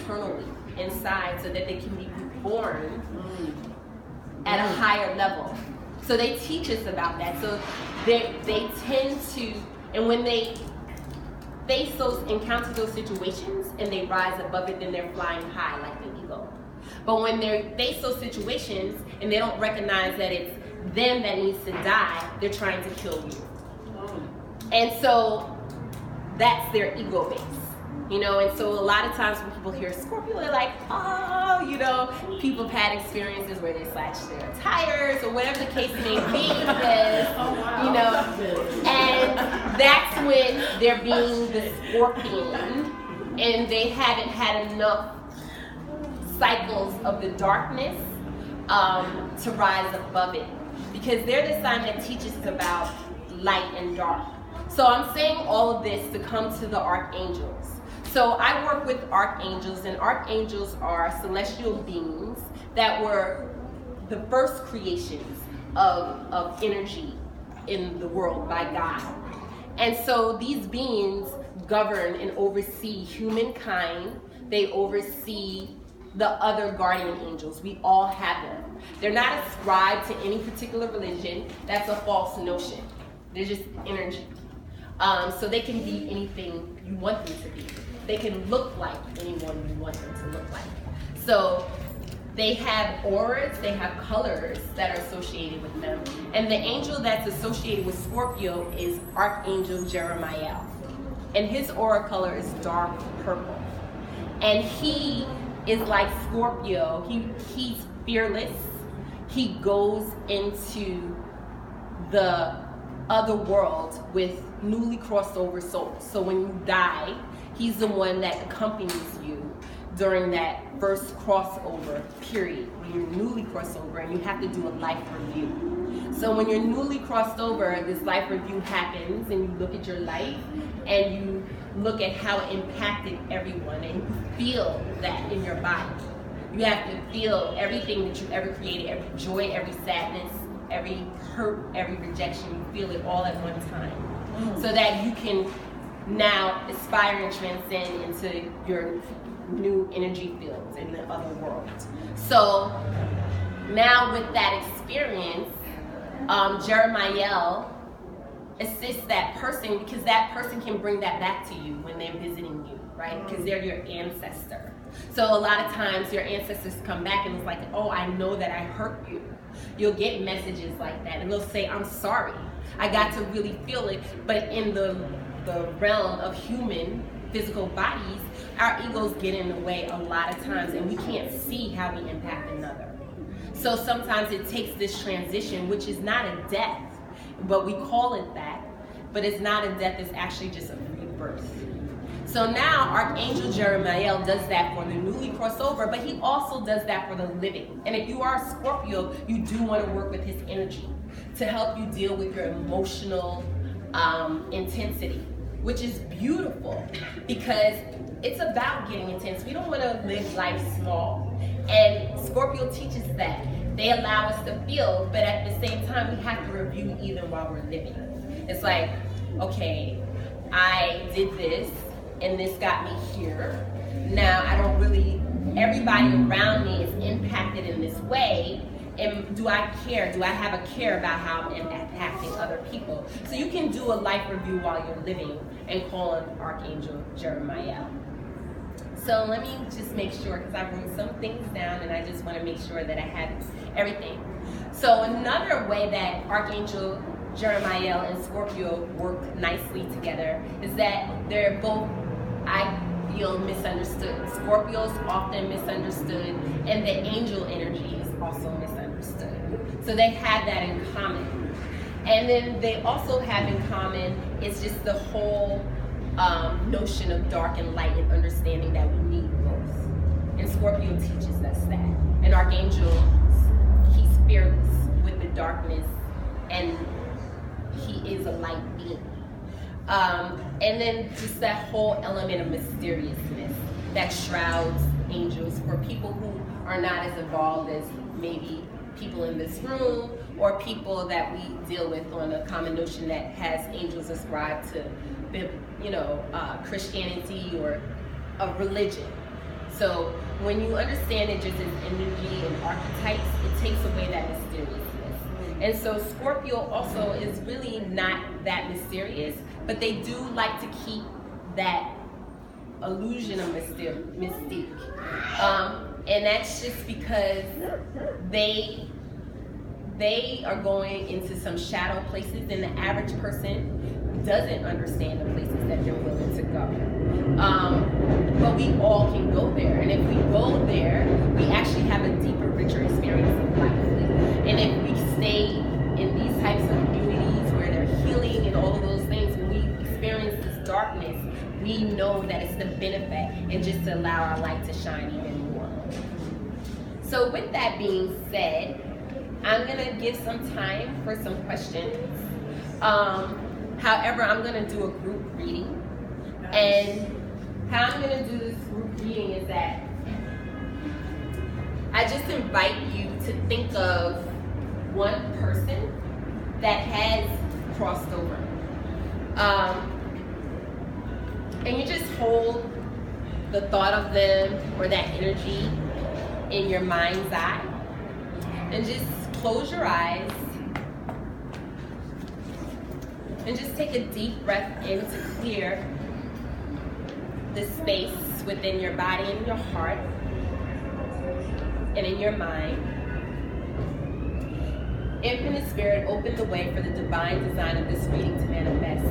internally, inside, so that they can be reborn at a higher level. So they teach us about that. So they tend to, and when they encounter those situations and they rise above it, then they're flying high like the eagle. But when they face those situations and they don't recognize that it's them that needs to die, they're trying to kill you. And so that's their ego base. You know, and so a lot of times when people hear Scorpio, they're like, oh, you know, people have had experiences where they slash their tires or whatever the case may be, because, you know, and that's when they're being the scorpion and they haven't had enough cycles of the darkness to rise above it, because they're the sign that teaches us about light and dark. So I'm saying all of this to come to the archangels. So I work with archangels, and archangels are celestial beings that were the first creations of energy in the world by God. And so these beings govern and oversee humankind. They oversee the other guardian angels. We all have them. They're not ascribed to any particular religion. That's a false notion. They're just energy. So they can be anything you want them to be. They can look like anyone you want them to look like. So they have auras, they have colors that are associated with them. And the angel that's associated with Scorpio is Archangel Jeremiel. And his aura color is dark purple. And he is like Scorpio. He's fearless. He goes into the other world with newly crossed over souls. So when you die, he's the one that accompanies you during that first crossover period, when you're newly crossed over and you have to do a life review. So when you're newly crossed over, this life review happens and you look at your life and you look at how it impacted everyone, and you feel that in your body. You have to feel everything that you ever created, every joy, every sadness, every hurt, every rejection. You feel it all at one time, so that you can now aspire and transcend into your new energy fields in the other world. So now with that experience, Jeremiel assists that person, because that person can bring that back to you when they're visiting you, right? Because they're your ancestor. So a lot of times your ancestors come back and it's like, oh, I know that I hurt you. You'll get messages like that, and they'll say, I'm sorry. I got to really feel it. But in the realm of human physical bodies, our egos get in the way a lot of times, and we can't see how we impact another. So sometimes it takes this transition, which is not a death, but we call it that, but it's not a death, it's actually just a rebirth. So now Archangel Jeremiel does that for the newly crossed over, but he also does that for the living. And if you are a Scorpio, you do want to work with his energy to help you deal with your emotional intensity, which is beautiful, because it's about getting intense. We don't want to live life small. And Scorpio teaches that. They allow us to feel, but at the same time, we have to review even while we're living. It's like, okay, I did this, and this got me here. Now I don't really, everybody around me is impacted in this way. And do I care? Do I have a care about how I'm impacting other people? So you can do a life review while you're living and call on Archangel Jeremiel. So let me just make sure, because I wrote some things down and I just want to make sure that I have everything. So another way that Archangel Jeremiel and Scorpio work nicely together is that they're both, I feel, misunderstood. Scorpio's often misunderstood, and the angel energy is also misunderstood. So they have that in common. And then they also have in common, it's just the whole notion of dark and light, and understanding that we need both. And Scorpio teaches us that. And Archangel, he's fearless with the darkness, and he is a light being. And then just that whole element of mysteriousness that shrouds angels for people who are not as involved as maybe people in this room, or people that we deal with on a common notion that has angels ascribed to, Christianity or a religion. So when you understand it just as energy and archetypes, it takes away that mysteriousness. And so Scorpio also is really not that mysterious, but they do like to keep that illusion of mystique. And that's just because they are going into some shadow places, and the average person doesn't understand the places that they're willing to go. But we all can go there, and if we go there, we actually have a deeper, richer experience of life. And if we stay in these types of communities where they're healing and all of those things, when we experience this darkness, we know that it's the benefit, and just to allow our light to shine even more. So with that being said, I'm gonna give some time for some questions. However, I'm gonna do a group reading. And how I'm gonna do this group reading is that I just invite you to think of one person that has crossed over. And you just hold the thought of them or that energy in your mind's eye. And just close your eyes. And just take a deep breath in to clear the space within your body and your heart and in your mind. Infinite Spirit, open the way for the divine design of this reading to manifest.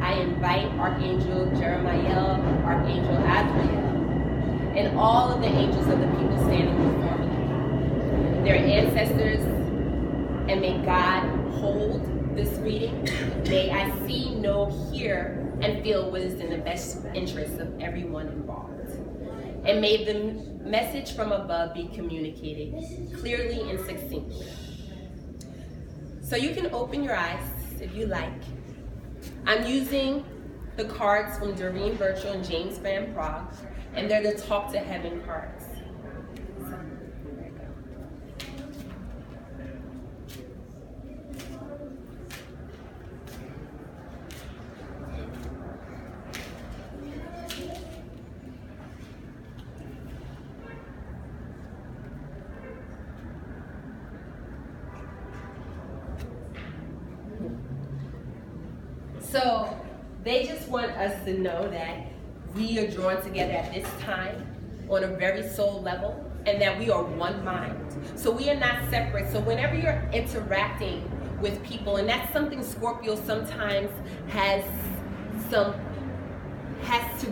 I invite Archangel Jeremiel, Archangel S.A.L.A, and all of the angels of the people standing before me, their ancestors, and may God hold this reading. May I see, know, hear, and feel what is in the best interest of everyone involved. And may the message from above be communicated clearly and succinctly. So you can open your eyes if you like. I'm using the cards from Doreen Virtue and James Van Praagh, and they're the Talk to Heaven cards. So they just want us to know that we are drawn together at this time on a very soul level, and that we are one mind. So we are not separate. So whenever you're interacting with people, and that's something Scorpio sometimes has to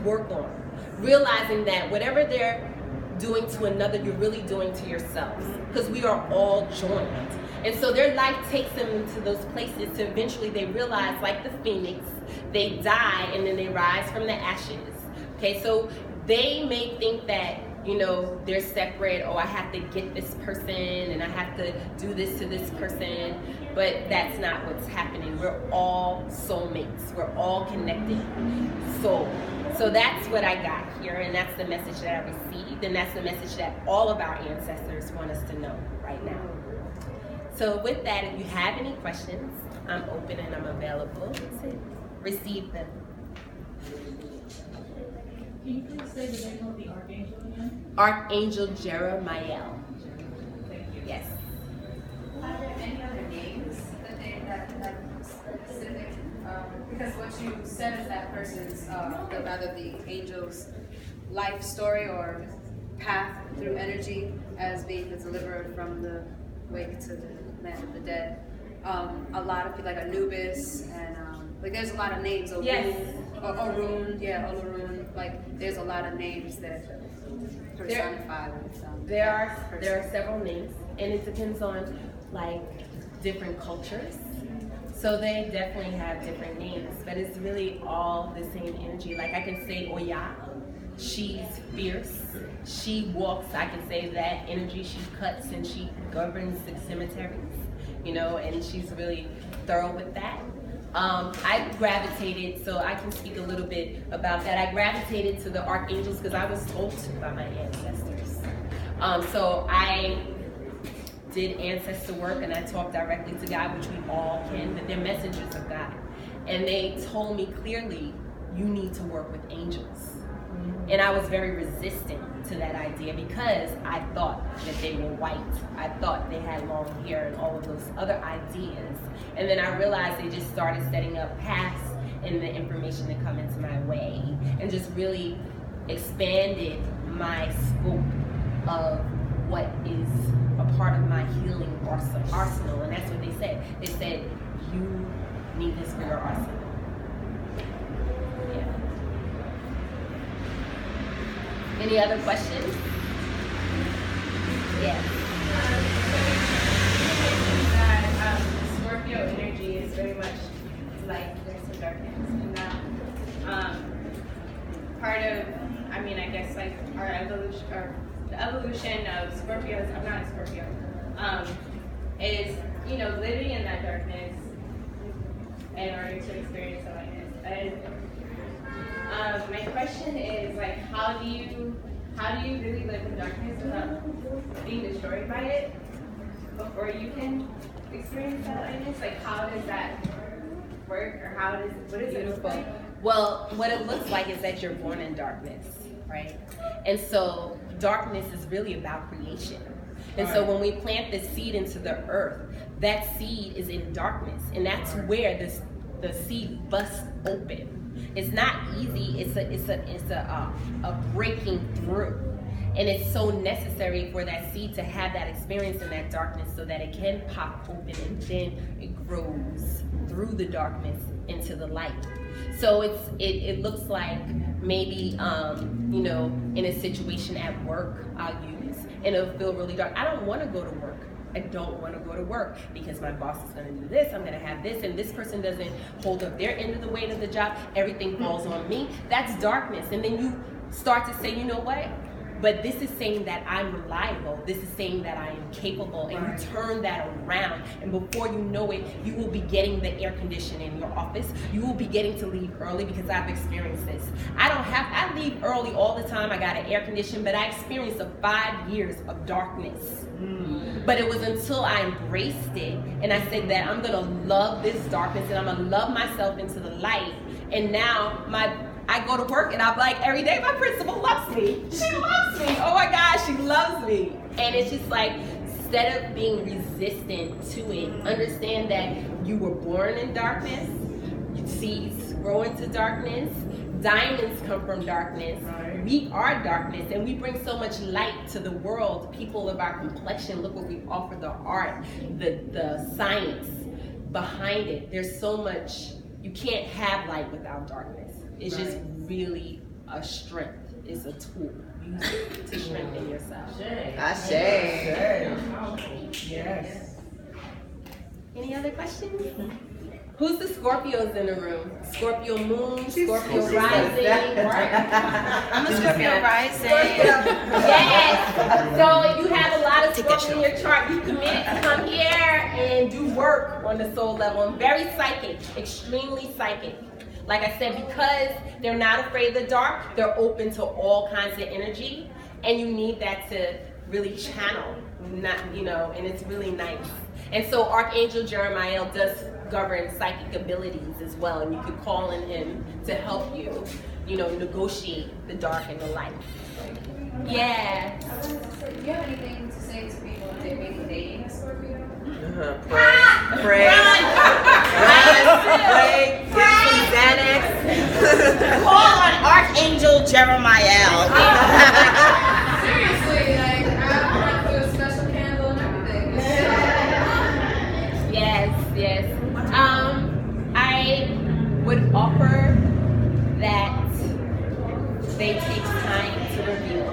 work on, realizing that whatever they're doing to another, you're really doing to yourselves, because we are all joined. And so their life takes them into those places to eventually they realize, like the phoenix, they die and then they rise from the ashes. Okay, so they may think that, you know, they're separate, or I have to get this person and I have to do this to this person, but that's not what's happening. We're all soulmates. We're all connected soul. So that's what I got here, and that's the message that I received, and that's the message that all of our ancestors want us to know right now. So with that, if you have any questions, I'm open and I'm available to receive them. Can you please say the name of the Archangel again? Archangel Jeremiel. Thank you. Yes. Are there any other names that specific? Because what you said is that person's, the angel's life story or path through energy as being the deliverer from the wake to the land of the dead. A lot of people, like Anubis, and like there's a lot of names. Orun, Yes. Orun, yeah, Orun. Like there's a lot of names that personify with. There are several names, and it depends on like different cultures. So they definitely have different names, but it's really all the same energy. Like I can say Oya, she's fierce. She walks, I can say that energy, she cuts and she governs the cemeteries, you know, and she's really thorough with that. I gravitated, so I can speak a little bit about that. I gravitated to the archangels because I was told to by my ancestors. So I did ancestor work and I talked directly to God, which we all can, but they're messengers of God. And they told me clearly, you need to work with angels. And I was very resistant to that idea because I thought that they were white. I thought they had long hair and all of those other ideas. And then I realized they just started setting up paths and the information to come into my way and just really expanded my scope of what is a part of my healing arsenal. And that's what they said. They said, you need this for your arsenal. Yeah. Any other questions? Yeah. That Scorpio energy is very much light, there's some darkness, and that part of, I mean, I guess like our evolution, or the evolution of Scorpios, I'm not a Scorpio, is, you know, living in that darkness in order to experience the lightness. And my question is, like, how do you really live in darkness without being destroyed by it before you can experience that lightness? Like, how does that work, or what is it look like? Well, what it looks like is that you're born in darkness, right? And so darkness is really about creation. And so when we plant the seed into the earth, that seed is in darkness, and that's where the seed busts open. It's not easy. It's a breaking through, and it's so necessary for that seed to have that experience in that darkness so that it can pop open, and then it grows through the darkness into the light. So it looks like maybe you know, in a situation at work, I'll use, and it'll feel really dark. I don't want to go to work. I don't want to go to work because my boss is going to do this, I'm going to have this, and this person doesn't hold up their end of the weight of the job. Everything falls on me. That's darkness. And then you start to say, you know what? But this is saying that I'm reliable. This is saying that I am capable. And you turn that around. And before you know it, you will be getting the air conditioning in your office. You will be getting to leave early because I've experienced this. I leave early all the time. I got an air condition, but I experienced 5 years of darkness. But it was until I embraced it and I said that I'm gonna love this darkness and I'm gonna love myself into the light. And now I go to work and I'm like, every day my principal loves me. She loves me. Oh my gosh, she loves me. And it's just like, instead of being resistant to it, understand that you were born in darkness. Seeds grow into darkness. Diamonds come from darkness. We are darkness, and we bring so much light to the world. People of our complexion, look what we offer, the art, the science behind it. There's so much. You can't have light without darkness. It's just really a strength. It's a tool. Use it to strengthen yourself. Ashe. Yes. Any other questions? Who's the Scorpios in the room? Scorpio moon, Scorpio rising. I'm a Scorpio rising. Yes. So if you have a lot of Scorpio in your chart, you committed to come here and do work on the soul level. I'm very psychic, extremely psychic. Like I said, because they're not afraid of the dark, they're open to all kinds of energy, and you need that to really channel, and it's really nice. And so Archangel Jeremiel does govern psychic abilities as well, and you could call on him to help you, negotiate the dark and the light. Yeah. Do you have anything to say to people if they may be dating a Scorpio? Pray. Get some Xanax. Call on Archangel Jeremiel. Seriously, like, I want to do a special candle and everything. Yes. I would offer that they take time to reveal.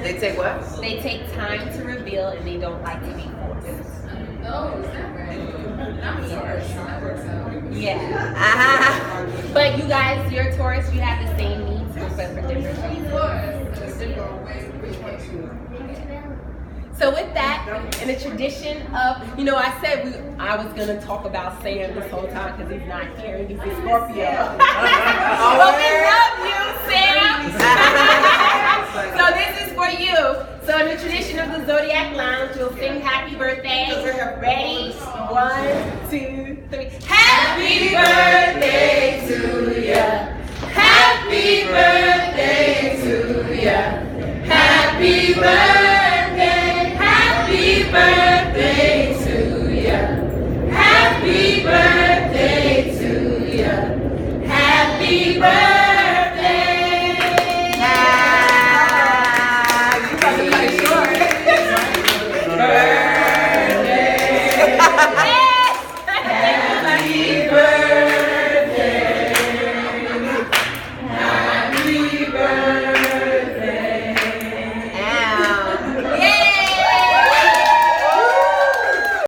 They take what? They take time to reveal, and they don't like to be forced. Oh, is that right? I'm sorry. That works out. Yeah. But you guys, you're Taurus, you have the same needs, but for different reasons. Just different ways. Which one too? So with that, in the tradition of, I said I was going to talk about Sam this whole time because he's not here and he's a Scorpio. But we love you, Sam. So this is for you. So in the tradition of the Zodiac Lounge, we'll sing happy birthday. Ready? 1, 2, 3. Happy birthday to ya. Happy birthday ya. Happy birthday to ya. Happy birthday.